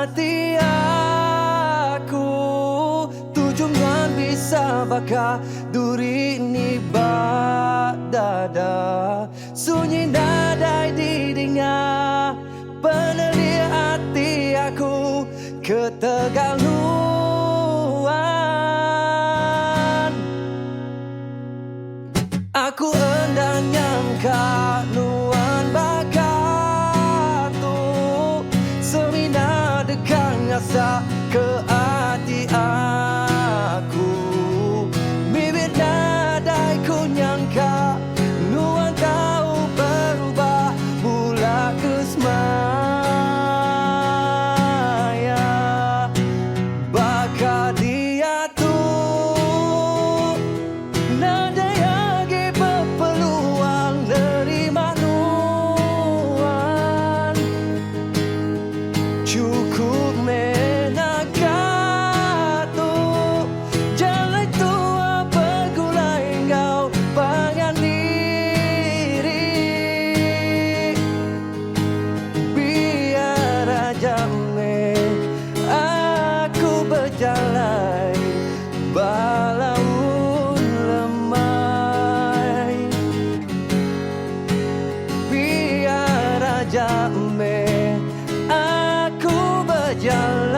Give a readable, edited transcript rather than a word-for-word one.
hati aku, tujuan bisa bakar duri ni dada. Sunyi nadai didengar, penelir hati aku ketergantungan. Aku hendak nyangka nuan bakar tu, semina dekan asa ke hati aku. Bibir nadai ku nyangka nuan tahu berubah pula ke semaya. Bakar dia tu nadai lagi berpeluang nerima nuan. Cukup menakar tu jalan tua bergulai kau pangan diri. Biar aja aku berjalan balaun lemai. Biar aja aku berjalan